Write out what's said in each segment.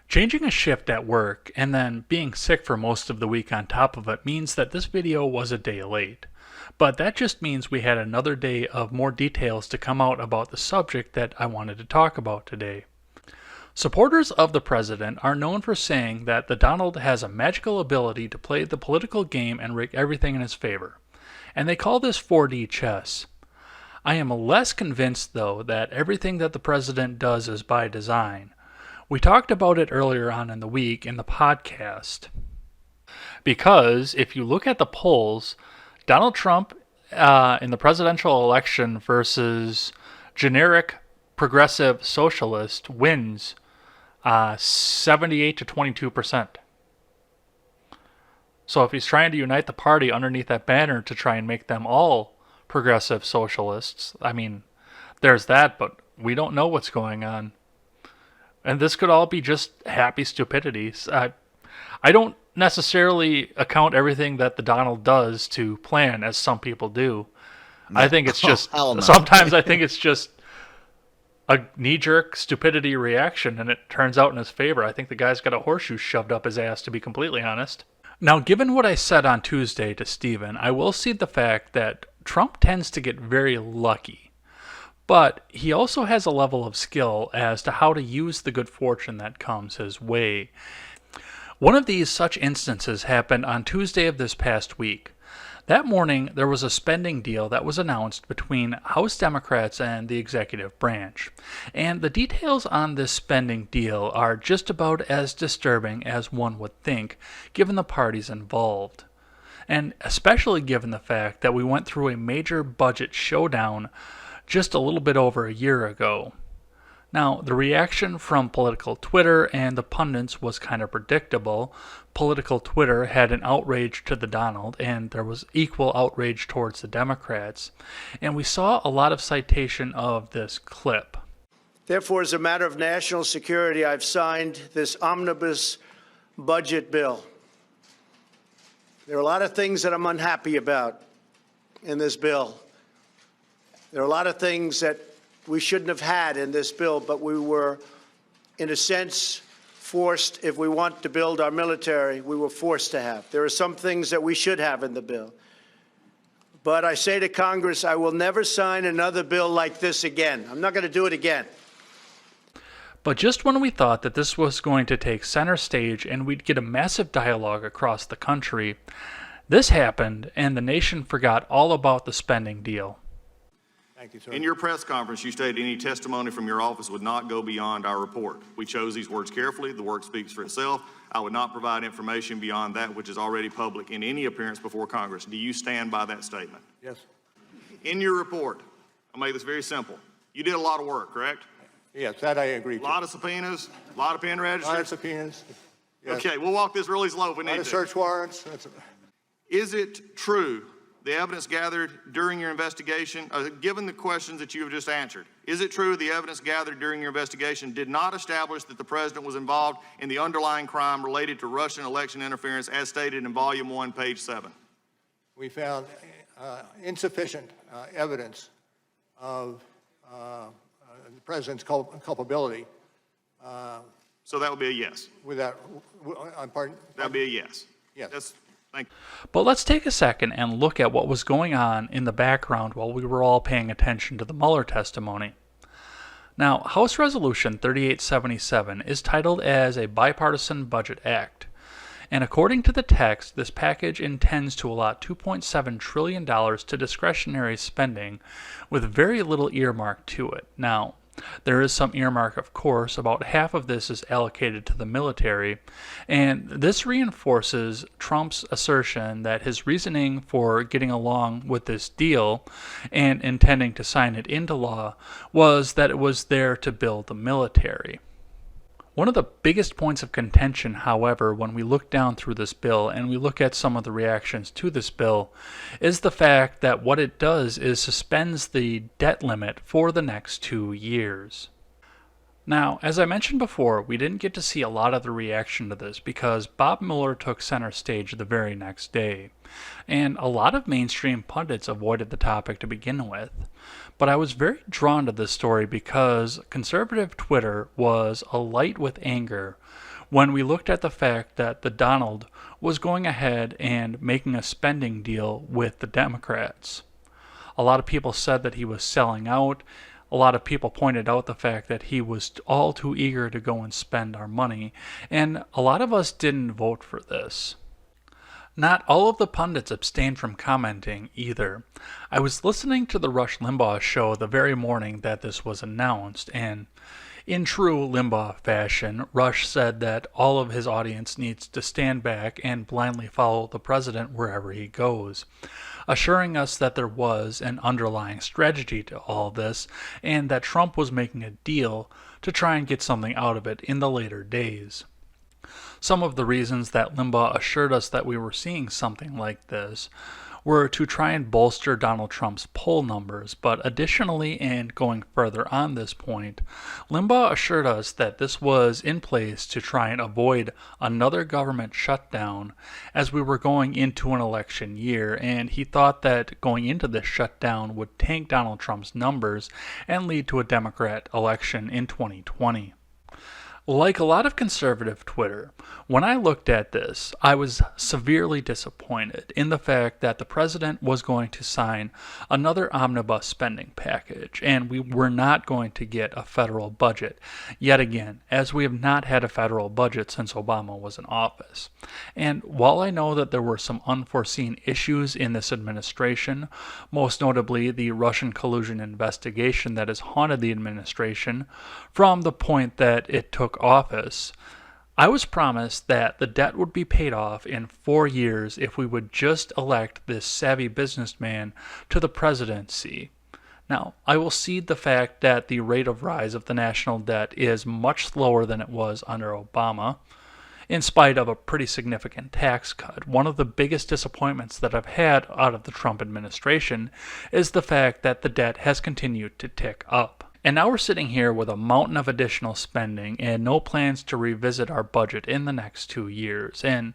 Changing a shift at work and then being sick for most of the week on top of it means that this video was a day late. But that just means we had another day of more details to come out about the subject that I wanted to talk about today. Supporters of the president are known for saying that the Donald has a magical ability to play the political game and rig everything in his favor. And they call this 4D chess. I am less convinced, though, that everything that the president does is by design. We talked about it earlier on in the week in the podcast. Because if you look at the polls, Donald Trump in the presidential election versus generic progressive socialist wins 78 to 22%. So if he's trying to unite the party underneath that banner to try and make them all progressive socialists, I mean, there's that, but we don't know what's going on. And this could all be just happy stupidity. I don't necessarily account everything that the Donald does to plan, as some people do. No. I think it's just, sometimes I think it's just a knee-jerk stupidity reaction, and it turns out in his favor. I think the guy's got a horseshoe shoved up his ass, to be completely honest. Now, given what I said on Tuesday to Stephen, I will cede the fact that Trump tends to get very lucky. But he also has a level of skill as to how to use the good fortune that comes his way. One of these such instances happened on Tuesday of this past week. That morning, there was a spending deal that was announced between House Democrats and the executive branch. And the details on this spending deal are just about as disturbing as one would think, given the parties involved. And especially given the fact that we went through a major budget showdown just a little bit over a year ago. Now, the reaction from political Twitter and the pundits was kind of predictable. Political Twitter had an outrage to the Donald, and there was equal outrage towards the Democrats. And we saw a lot of citation of this clip. Therefore, as a matter of national security, I've signed this omnibus budget bill. There are a lot of things that I'm unhappy about in this bill. There are a lot of things that we shouldn't have had in this bill, but we were, in a sense, forced. If we want to build our military, we were forced to have. There are some things that we should have in the bill. But I say to Congress, I will never sign another bill like this again. I'm not going to do it again. But just when we thought that this was going to take center stage and we'd get a massive dialogue across the country, this happened and the nation forgot all about the spending deal. Thank you, sir. In your press conference, you stated any testimony from your office would not go beyond our report. We chose these words carefully. The work speaks for itself. I would not provide information beyond that which is already public in any appearance before Congress. Do you stand by that statement? Yes. In your report, I'll make this very simple. You did a lot of work, correct? Yes, that I agree to. A lot of subpoenas, a lot of pen registers. A lot of subpoenas. Yes. Okay, we'll walk this really slow if we need to. A lot of search warrants. Is it true, the evidence gathered during your investigation, given the questions that you have just answered, is it true the evidence gathered during your investigation did not establish that the president was involved in the underlying crime related to Russian election interference as stated in Volume 1, page 7? We found insufficient evidence of the president's culpability. So that would be a yes? That would be a yes? Yes. Thank you. But let's take a second and look at what was going on in the background while we were all paying attention to the Mueller testimony. Now, House Resolution 3877 is titled as a Bipartisan Budget Act. And according to the text, this package intends to allot $2.7 trillion to discretionary spending with very little earmark to it. Now, there is some earmark, of course. About half of this is allocated to the military, and this reinforces Trump's assertion that his reasoning for getting along with this deal and intending to sign it into law was that it was there to build the military. One of the biggest points of contention, however, when we look down through this bill and we look at some of the reactions to this bill, is the fact that what it does is suspends the debt limit for the next 2 years. Now, as I mentioned before, we didn't get to see a lot of the reaction to this because Bob Mueller took center stage the very next day, and a lot of mainstream pundits avoided the topic to begin with. But I was very drawn to this story because conservative Twitter was alight with anger when we looked at the fact that the Donald was going ahead and making a spending deal with the Democrats. A lot of people said that he was selling out. A lot of people pointed out the fact that he was all too eager to go and spend our money, and a lot of us didn't vote for this. Not all of the pundits abstained from commenting either. I was listening to the Rush Limbaugh show the very morning that this was announced, and in true Limbaugh fashion, Rush said that all of his audience needs to stand back and blindly follow the president wherever he goes, assuring us that there was an underlying strategy to all this and that Trump was making a deal to try and get something out of it in the later days. Some of the reasons that Limbaugh assured us that we were seeing something like this were to try and bolster Donald Trump's poll numbers, but additionally, and going further on this point, Limbaugh assured us that this was in place to try and avoid another government shutdown as we were going into an election year, and he thought that going into this shutdown would tank Donald Trump's numbers and lead to a Democrat election in 2020. Like a lot of conservative Twitter, when I looked at this, I was severely disappointed in the fact that the president was going to sign another omnibus spending package, and we were not going to get a federal budget yet again, as we have not had a federal budget since Obama was in office. And while I know that there were some unforeseen issues in this administration, most notably the Russian collusion investigation that has haunted the administration from the point that it took office, I was promised that the debt would be paid off in 4 years if we would just elect this savvy businessman to the presidency. Now, I will cede the fact that the rate of rise of the national debt is much slower than it was under Obama, in spite of a pretty significant tax cut. One of the biggest disappointments that I've had out of the Trump administration is the fact that the debt has continued to tick up. And now we're sitting here with a mountain of additional spending and no plans to revisit our budget in the next 2 years. And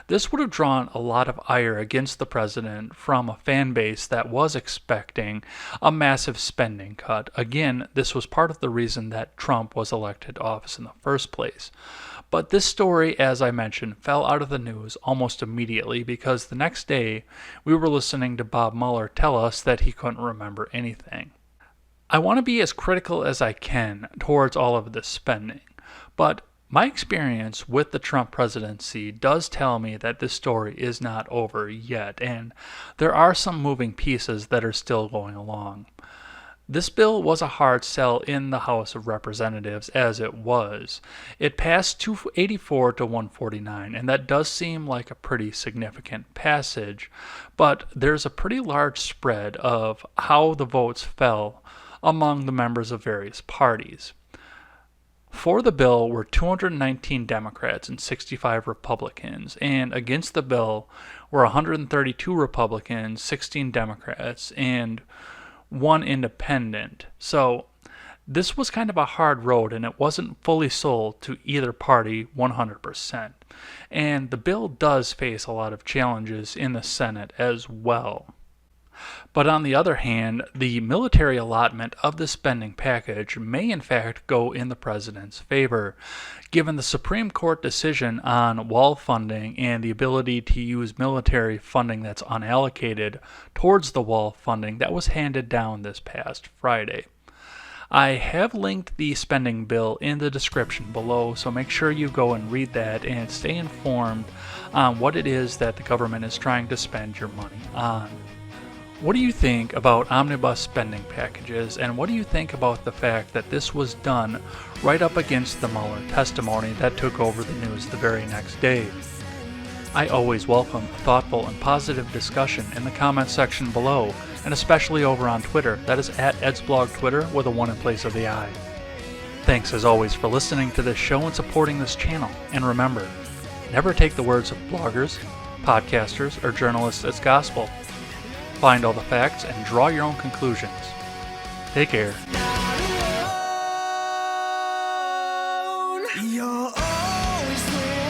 this would have drawn a lot of ire against the president from a fan base that was expecting a massive spending cut. Again, this was part of the reason that Trump was elected to office in the first place. But this story, as I mentioned, fell out of the news almost immediately because the next day we were listening to Bob Mueller tell us that he couldn't remember anything. I want to be as critical as I can towards all of this spending, but my experience with the Trump presidency does tell me that this story is not over yet, and there are some moving pieces that are still going along. This bill was a hard sell in the House of Representatives as it was. It passed 284 to 149, and that does seem like a pretty significant passage, but there's a pretty large spread of how the votes fell among the members of various parties. For the bill were 219 Democrats and 65 Republicans, and against the bill were 132 Republicans, 16 Democrats, and 1 independent. So this was kind of a hard road, and it wasn't fully sold to either party 100%. And the bill does face a lot of challenges in the Senate as well. But on the other hand, the military allotment of the spending package may in fact go in the president's favor, given the Supreme Court decision on wall funding and the ability to use military funding that's unallocated towards the wall funding that was handed down this past Friday. I have linked the spending bill in the description below, so make sure you go and read that and stay informed on what it is that the government is trying to spend your money on. What do you think about omnibus spending packages, and what do you think about the fact that this was done right up against the Mueller testimony that took over the news the very next day? I always welcome a thoughtful and positive discussion in the comment section below, and especially over on Twitter. That is at EdsBlogTwitter with a 1 in place of the I. Thanks as always for listening to this show and supporting this channel, and remember, never take the words of bloggers, podcasters, or journalists as gospel. Find all the facts and draw your own conclusions. Take care. You're always there.